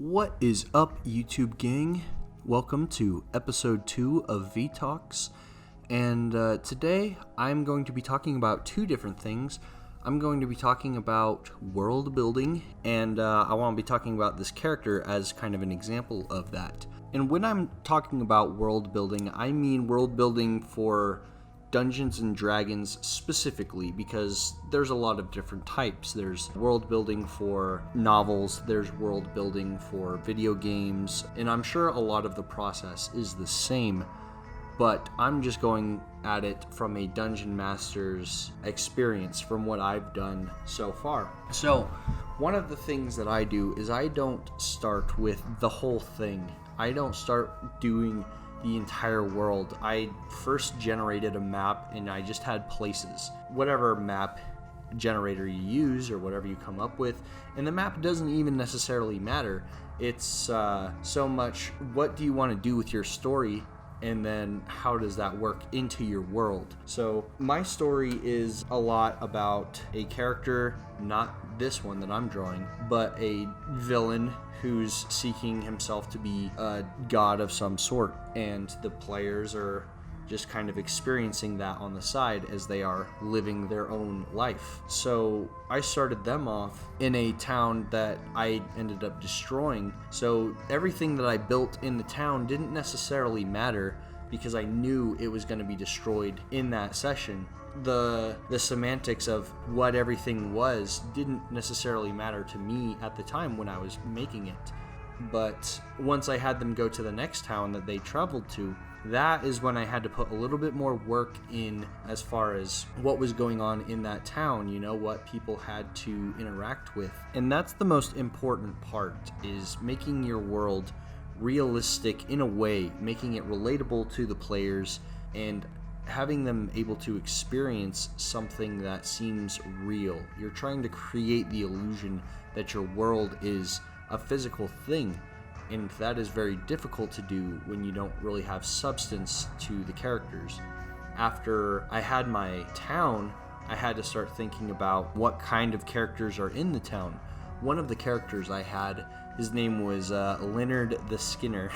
What is up, YouTube gang? Welcome to episode 2 of V-Talks, and today I'm going to be talking about two different things. I'm going to be talking about world building, and I want to be talking about this character as kind of an example of that. And when I'm talking about world building, I mean world building for Dungeons and Dragons specifically, because there's a lot of different types. There's world building for novels, there's world building for video games, and I'm sure a lot of the process is the same, but I'm just going at it from a Dungeon Master's experience, from what I've done so far. So, one of the things that I do is I don't start with the whole thing. I don't start doing the entire world. I first generated a map and I just had places. Whatever map generator you use or whatever you come up with, and the map doesn't even necessarily matter. It's so much, what do you want to do with your story, and then how does that work into your world? So my story is a lot about a character, not this one that I'm drawing, but a villain who's seeking himself to be a god of some sort, and the players are just kind of experiencing that on the side as they are living their own life. So I started them off in a town that I ended up destroying. So everything that I built in the town didn't necessarily matter because I knew it was going to be destroyed in that session. The semantics of what everything was didn't necessarily matter to me at the time when I was making it. But once I had them go to the next town that they traveled to, that is when I had to put a little bit more work in as far as what was going on in that town, you know, what people had to interact with. And that's the most important part, is making your world realistic in a way, making it relatable to the players, and having them able to experience something that seems real. You're trying to create the illusion that your world is a physical thing, and that is very difficult to do when you don't really have substance to the characters. After I had my town, I had to start thinking about what kind of characters are in the town. One of the characters I had, his name was Leonard the Skinner.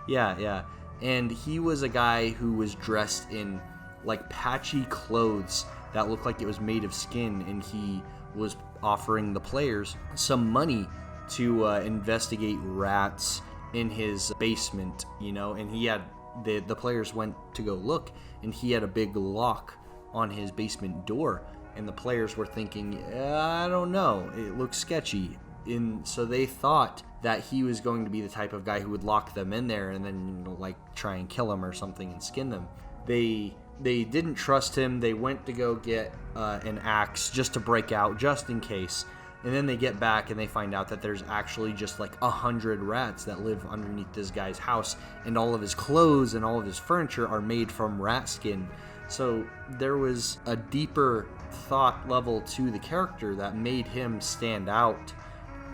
Yeah. And he was a guy who was dressed in like patchy clothes that looked like it was made of skin, and he was offering the players some money to investigate rats in his basement, you know, and he had, the players went to go look, and he had a big lock on his basement door, and the players were thinking, I don't know, it looks sketchy. And so they thought that he was going to be the type of guy who would lock them in there and then, you know, like try and kill them or something and skin them. They didn't trust him. They went to go get an axe just to break out, just in case. And then they get back and they find out that there's actually just like 100 rats that live underneath this guy's house, and all of his clothes and all of his furniture are made from rat skin. So there was a deeper thought level to the character that made him stand out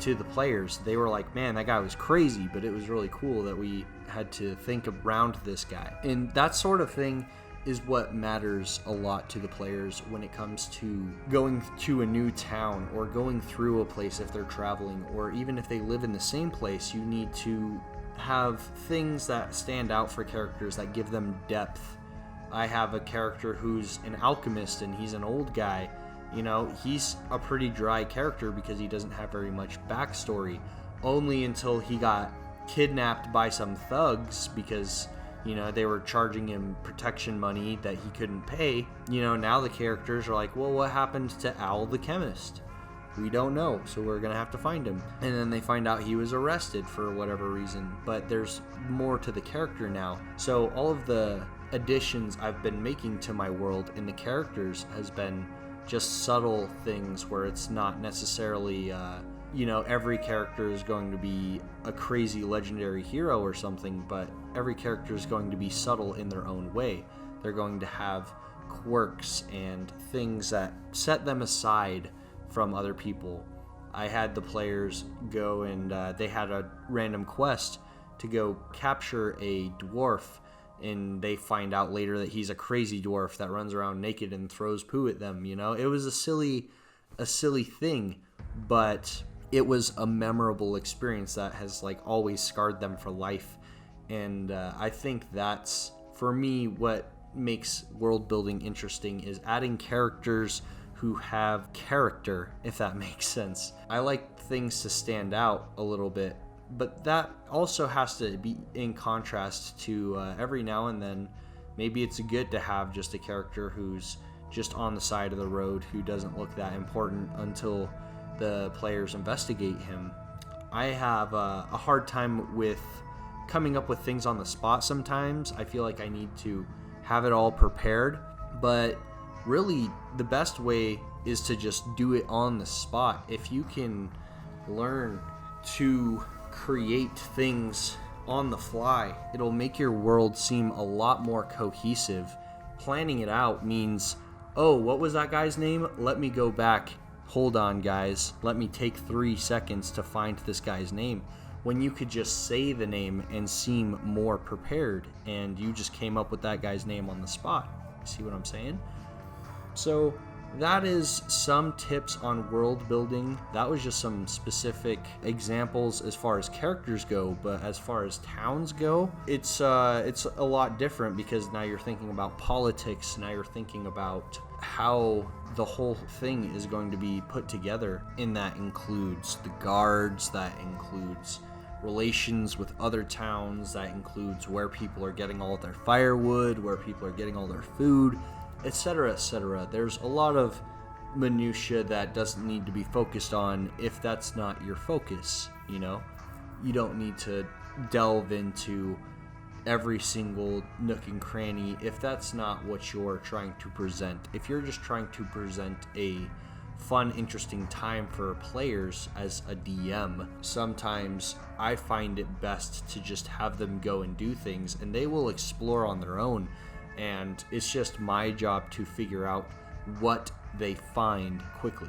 to the players. They were like, man, that guy was crazy, but it was really cool that we had to think around this guy. And that sort of thing is what matters a lot to the players when it comes to going to a new town or going through a place if they're traveling, or even if they live in the same place. You need to have things that stand out for characters that give them depth. I have a character who's an alchemist, and he's an old guy. You know, he's a pretty dry character because he doesn't have very much backstory, only until he got kidnapped by some thugs because, you know, they were charging him protection money that he couldn't pay. You know, now the characters are like, well, what happened to Al the chemist? We don't know, so we're gonna have to find him. And then they find out he was arrested for whatever reason, but there's more to the character now. So all of the additions I've been making to my world and the characters has been just subtle things where it's not necessarily, you know, every character is going to be a crazy legendary hero or something, but every character is going to be subtle in their own way. They're going to have quirks and things that set them aside from other people. I had the players go and they had a random quest to go capture a dwarf, and they find out later that he's a crazy dwarf that runs around naked and throws poo at them. You know, it was a silly thing, but it was a memorable experience that has like always scarred them for life. And I think that's, for me, what makes world building interesting is adding characters who have character, if that makes sense. I like things to stand out a little bit, but that also has to be in contrast to every now and then, maybe it's good to have just a character who's just on the side of the road, who doesn't look that important until the players investigate him. I have a hard time with coming up with things on the spot sometimes. I feel like I need to have it all prepared, but really the best way is to just do it on the spot. If you can learn to create things on the fly, it'll make your world seem a lot more cohesive. Planning it out means, oh, what was that guy's name? Let me go back. Hold on, guys. Let me take 3 seconds to find this guy's name. When you could just say the name and seem more prepared, and you just came up with that guy's name on the spot. See what I'm saying? So that is some tips on world building. That was just some specific examples as far as characters go, but as far as towns go, it's a lot different, because now you're thinking about politics. Now you're thinking about how the whole thing is going to be put together, and that includes the guards, that includes relations with other towns, that includes where people are getting all of their firewood, where people are getting all their food, etc., etc. There's a lot of minutia that doesn't need to be focused on if that's not your focus. You don't need to delve into every single nook and cranny if that's not what you're trying to present. If you're just trying to present a fun, interesting time for players as a DM, sometimes I find it best to just have them go and do things, and they will explore on their own, and it's just my job to figure out what they find quickly,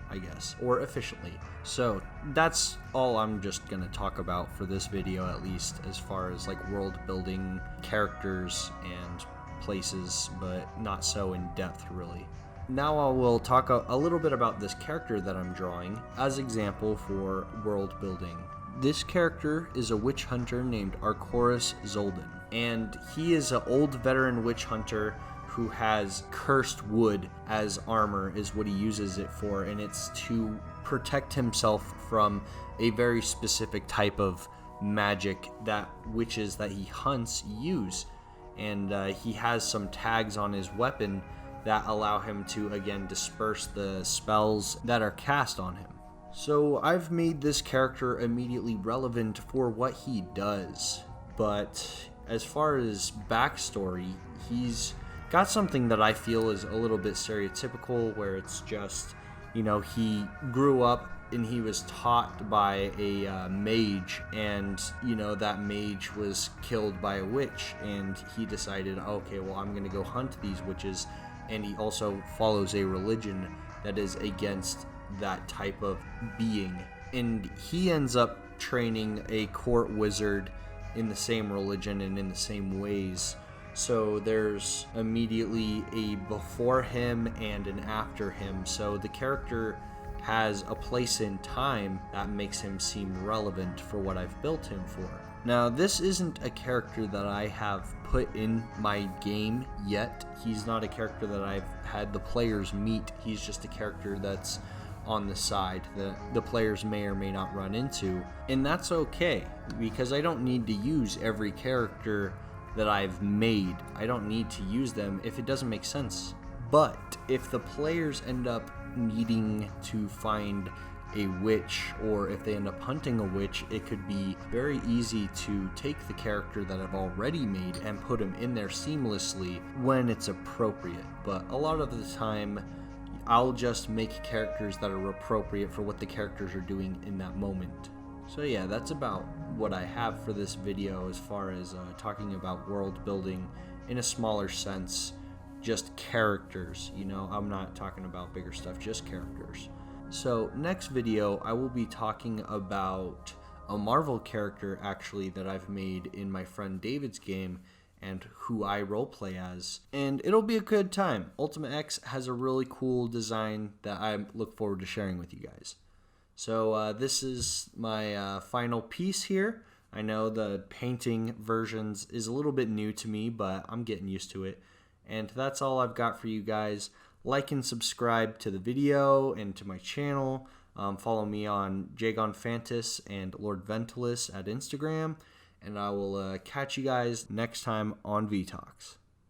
I guess, or efficiently. So that's all I'm just going to talk about for this video, at least as far as like world building, characters, and places, but not so in depth really. Now I will talk a little bit about this character that I'm drawing as example for world building. This character is a witch hunter named Arcoris Zoldan, and he is an old veteran witch hunter who has cursed wood as armor is what he uses it for, and it's to protect himself from a very specific type of magic that witches that he hunts use. And he has some tags on his weapon that allow him to, again, disperse the spells that are cast on him. So I've made this character immediately relevant for what he does, but as far as backstory, he's got something that I feel is a little bit stereotypical, where it's just, he grew up and he was taught by a mage, and that mage was killed by a witch, and he decided, okay, well, I'm gonna go hunt these witches. And he also follows a religion that is against that type of being, and he ends up training a court wizard in the same religion and in the same ways. So there's immediately a before him and an after him, so the character has a place in time that makes him seem relevant for what I've built him for. Now, this isn't a character that I have put in my game yet. He's not a character that I've had the players meet. He's just a character that's on the side that the players may or may not run into. And that's okay, because I don't need to use every character that I've made. I don't need to use them if it doesn't make sense. But if the players end up needing to find a witch, or if they end up hunting a witch, it could be very easy to take the character that I've already made and put him in there seamlessly when it's appropriate. But a lot of the time, I'll just make characters that are appropriate for what the characters are doing in that moment. So yeah, that's about what I have for this video as far as talking about world building in a smaller sense. Just characters, I'm not talking about bigger stuff, just characters. So next video, I will be talking about a Marvel character actually that I've made in my friend David's game and who I roleplay as. And it'll be a good time. Ultimate X has a really cool design that I look forward to sharing with you guys. So this is my final piece here. I know the painting versions is a little bit new to me, but I'm getting used to it. And that's all I've got for you guys. Like and subscribe to the video and to my channel. Follow me on Jagon Fantas and Lord Ventilus at Instagram. And I will catch you guys next time on VTalks.